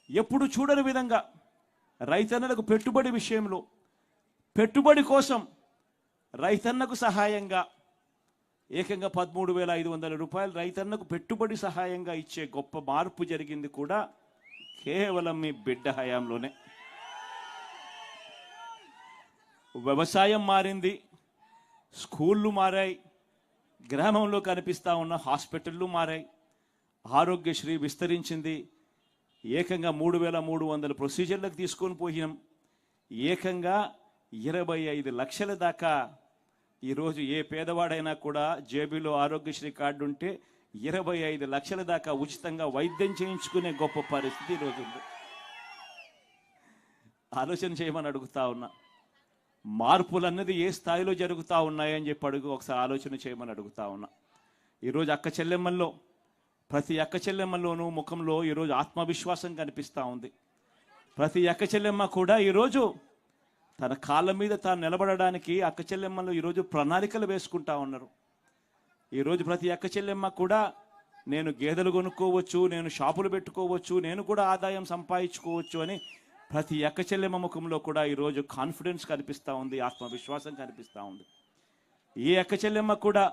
ఎప్పుడు చూడని విధంగా రైతన్నలకు పెట్టుబడి విషయంలో, పెట్టుబడి కోసం రైతన్నకు సహాయంగా ఏకంగా 13,500 రూపాయలు రైతన్నకు పెట్టుబడి సహాయంగా ఇచ్చే గొప్ప మార్పు జరిగింది కూడా కేవలం మీ బిడ్డ హయాంలోనే. వ్యవసాయం మారింది, స్కూళ్ళు మారాయి, గ్రామంలో కనిపిస్తూ ఉన్న హాస్పిటళ్ళు మారాయి, ఆరోగ్యశ్రీ విస్తరించింది, ఏకంగా 3,300 ప్రొసీజర్లకు తీసుకొని పోయినాం. ఏకంగా 25 లక్షల దాకా ఈరోజు ఏ పేదవాడైనా కూడా జేబీలో ఆరోగ్యశ్రీ కార్డు ఉంటే 25 లక్షల దాకా ఉచితంగా వైద్యం చేయించుకునే గొప్ప పరిస్థితి ఈరోజు ఉంది. ఆలోచన చేయమని అడుగుతా ఉన్నా. మార్పులన్నది ఏ స్థాయిలో జరుగుతూ ఉన్నాయని చెప్పి ఒకసారి ఆలోచన చేయమని అడుగుతా ఉన్నా. ఈరోజు అక్క చెల్లెమ్మల్లో, ప్రతి అక్క చెల్లెమ్మల్లోనూ ముఖంలో ఈరోజు ఆత్మవిశ్వాసం కనిపిస్తూ ఉంది. ప్రతి అక్క చెల్లెమ్మ కూడా ఈరోజు తన కాళ్ళ మీద తాను నిలబడడానికి అక్క చెల్లెమ్మలు ఈరోజు ప్రణాళికలు వేసుకుంటా ఉన్నారు. ఈరోజు ప్రతి అక్క చెల్లెమ్మ కూడా నేను గేదెలు కొనుక్కోవచ్చు, నేను షాపులు పెట్టుకోవచ్చు, నేను కూడా ఆదాయం సంపాదించుకోవచ్చు అని ప్రతి అక్క చెల్లెమ్మ ముఖంలో కూడా ఈరోజు కాన్ఫిడెన్స్ కనిపిస్తూ ఉంది, ఆత్మవిశ్వాసం కనిపిస్తూ ఉంది. ఏ అక్క చెల్లెమ్మ కూడా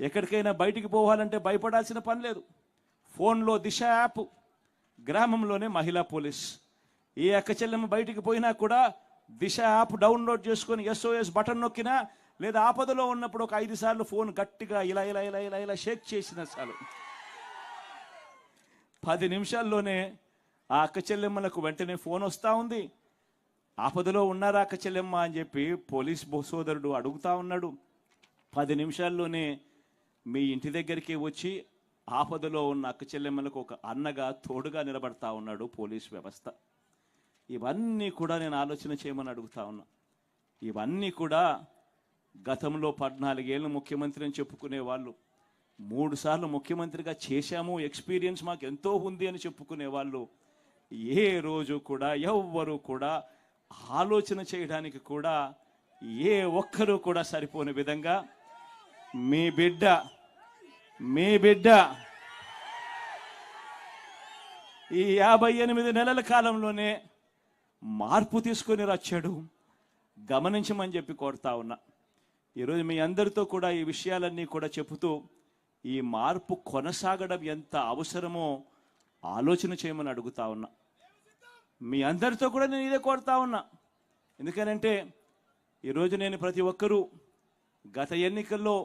ఎక్కడికైనా బయటికి పోవాలంటే భయపడాల్సిన పని లేదు. ఫోన్లో దిశ యాప్, గ్రామంలోనే మహిళా పోలీస్. ఏ అక్క చెల్లెమ్మ బయటికి పోయినా కూడా దిశ యాప్ డౌన్లోడ్ చేసుకొని SOS బటన్ నొక్కినా, లేదా ఆపదలో ఉన్నప్పుడు ఒక 5 సార్లు ఫోన్ గట్టిగా ఇలా ఇలా ఇలా ఇలా ఇలా షేక్ చేసిన చాలు 10 నిమిషాల్లోనే ఆ అక్క చెల్లెమ్మలకు వెంటనే ఫోన్ వస్తూ ఉంది. ఆపదలో ఉన్నారా అక్క చెల్లెమ్మ అని చెప్పి పోలీస్ సోదరుడు అడుగుతా ఉన్నాడు. 10 నిమిషాల్లోనే మీ ఇంటి దగ్గరికి వచ్చి ఆపదలో ఉన్న అక్క చెల్లెమ్మలకు ఒక అన్నగా తోడుగా నిలబడతా ఉన్నాడు పోలీస్ వ్యవస్థ. ఇవన్నీ కూడా నేను ఆలోచన చేయమని అడుగుతా ఉన్నా. ఇవన్నీ కూడా గతంలో 14 ఏళ్ళు ముఖ్యమంత్రి అని చెప్పుకునే వాళ్ళు, 3 సార్లు ముఖ్యమంత్రిగా చేశాము, ఎక్స్పీరియన్స్ మాకు ఎంతో ఉంది అని చెప్పుకునే వాళ్ళు ఏ రోజు కూడా ఎవ్వరూ కూడా ఆలోచన చేయడానికి కూడా ఏ ఒక్కరూ కూడా సరిపోని విధంగా మీ బిడ్డ ఈ 58 నెలల కాలంలోనే మార్పు తీసుకొని వచ్చాడు. గమనించమని చెప్పి కోరుతా ఉన్నా. ఈరోజు మీ అందరితో కూడా ఈ విషయాలన్నీ కూడా చెబుతూ ఈ మార్పు కొనసాగడం ఎంత అవసరమో ఆలోచన చేయమని అడుగుతా ఉన్నా. మీ అందరితో కూడా నేను ఇదే కోరుతా ఉన్నా. ఎందుకనంటే ఈరోజు నేను ప్రతి ఒక్కరూ గత ఎన్నికల్లో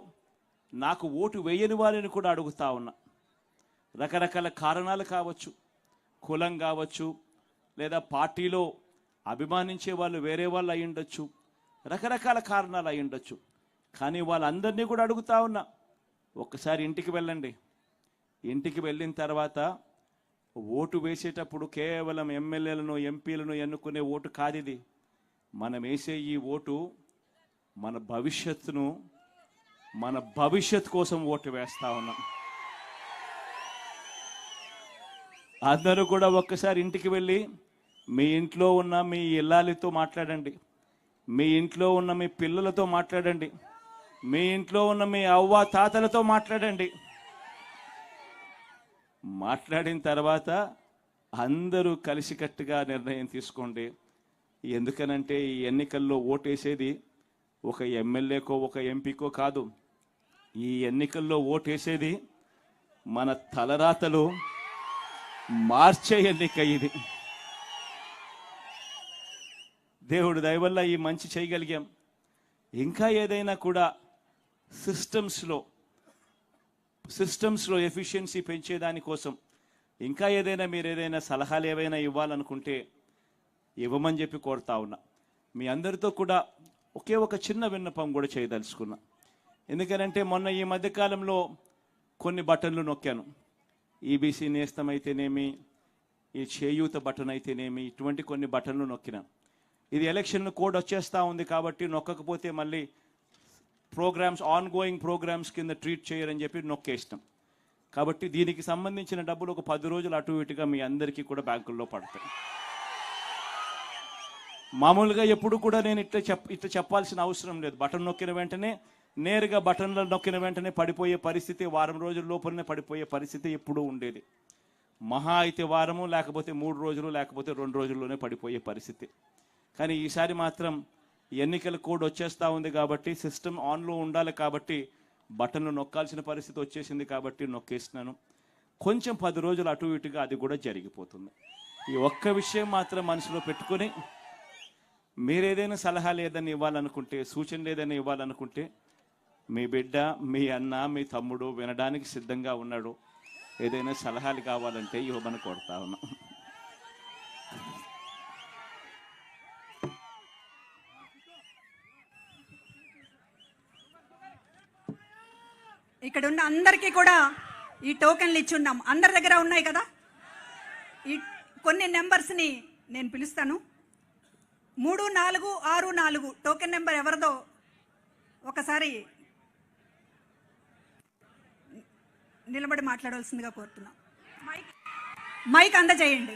నాకు ఓటు వేయని వారిని కూడా అడుగుతా ఉన్నా. రకరకాల కారణాలు కావచ్చు, కులం కావచ్చు, లేదా పార్టీలో అభిమానించే వాళ్ళు వేరే వాళ్ళు అయి ఉండొచ్చు, రకరకాల కారణాలు అయి ఉండొచ్చు. కానీ వాళ్ళందరినీ కూడా అడుగుతా ఉన్నా, ఒక్కసారి ఇంటికి వెళ్ళండి. ఇంటికి వెళ్ళిన తర్వాత ఓటు వేసేటప్పుడు కేవలం ఎమ్మెల్యేలను ఎంపీలను ఎన్నుకునే ఓటు కాదు ఇది. మనం వేసే ఈ ఓటు మన భవిష్యత్తు కోసం ఓటు వేస్తా ఉన్నాం. అందరూ కూడా ఒక్కసారి ఇంటికి వెళ్ళి మీ ఇంట్లో ఉన్న మీ ఇల్లాలితో మాట్లాడండి, మీ ఇంట్లో ఉన్న మీ పిల్లలతో మాట్లాడండి, మీ ఇంట్లో ఉన్న మీ అవ్వ తాతలతో మాట్లాడండి. మాట్లాడిన తర్వాత అందరూ కలిసికట్టుగా నిర్ణయం తీసుకోండి. ఎందుకనంటే ఈ ఎన్నికల్లో ఓటేసేది ఒక ఎమ్మెల్యేకో ఒక ఎంపీకో కాదు. ఈ ఎన్నికల్లో ఓటేసేది మన తలరాతలు మార్చే ఎన్నిక ఇది. దేవుడు దయవల్ల ఈ మంచి చేయగలిగాం. ఇంకా ఏదైనా కూడా సిస్టమ్స్లో ఎఫిషియన్సీ పెంచేదానికోసం ఇంకా ఏదైనా మీరు ఏదైనా సలహాలు ఏవైనా ఇవ్వాలనుకుంటే ఇవ్వమని చెప్పి కోరుతా ఉన్నా. మీ అందరితో కూడా ఒకే ఒక చిన్న విన్నపం కూడా చేయదలుచుకున్నా. ఎందుకనంటే మొన్న ఈ మధ్యకాలంలో కొన్ని బటన్లు నొక్కాను. ఈబీసీ నేస్తం అయితేనేమి, ఈ చేయూత బటన్ అయితేనేమి, ఇటువంటి కొన్ని బటన్లు నొక్కినా. ఇది ఎలక్షన్ కోడ్ వచ్చేస్తూ ఉంది కాబట్టి నొక్కకపోతే మళ్ళీ ఆన్గోయింగ్ ప్రోగ్రామ్స్ కింద ట్రీట్ చేయరని చెప్పి నొక్కేస్తాం. కాబట్టి దీనికి సంబంధించిన డబ్బులు ఒక 10 రోజులు అటు ఇటుగా మీ అందరికీ కూడా బ్యాంకుల్లో పడతాయి. మామూలుగా ఎప్పుడు కూడా నేను ఇట్లా చెప్పాల్సిన అవసరం లేదు. బటన్ నొక్కిన వెంటనే నేరుగా బటన్లు నొక్కిన వెంటనే పడిపోయే పరిస్థితి, వారం రోజుల లోపలనే పడిపోయే పరిస్థితి ఎప్పుడూ ఉండేది. మహా అయితే వారము, లేకపోతే 3 రోజులు, లేకపోతే 2 రోజుల్లోనే పడిపోయే పరిస్థితి. కానీ ఈసారి మాత్రం ఎన్నికల కోడ్ వచ్చేస్తూ ఉంది కాబట్టి, సిస్టమ్ ఆన్లో ఉండాలి కాబట్టి, బటన్లు నొక్కాల్సిన పరిస్థితి వచ్చేసింది కాబట్టి నొక్కేస్తున్నాను. కొంచెం 10 రోజులు అటు ఇటుగా అది కూడా జరిగిపోతుంది. ఈ ఒక్క విషయం మాత్రం మనసులో పెట్టుకొని, మీరేదైనా సలహాలు ఏదైనా ఇవ్వాలనుకుంటే, సూచనలు ఏదైనా ఇవ్వాలనుకుంటే, మీ బిడ్డ, మీ అన్న, మీ తమ్ముడు వినడానికి సిద్ధంగా ఉన్నాడు. ఏదైనా సలహాలు కావాలంటే ఇవ్వమని కోరుతా ఉన్నా. ఇక్కడ ఉన్న అందరికీ కూడా ఈ టోకెన్లు ఇచ్చున్నాం. అందరి దగ్గర ఉన్నాయి కదా. ఈ కొన్ని నెంబర్స్ని నేను పిలుస్తాను. 3464 టోకెన్ నెంబర్ ఎవరిదో ఒకసారి నిలబడి మాట్లాడవలసిందిగా కోరుతున్నాం. మైక్ అందజేయండి.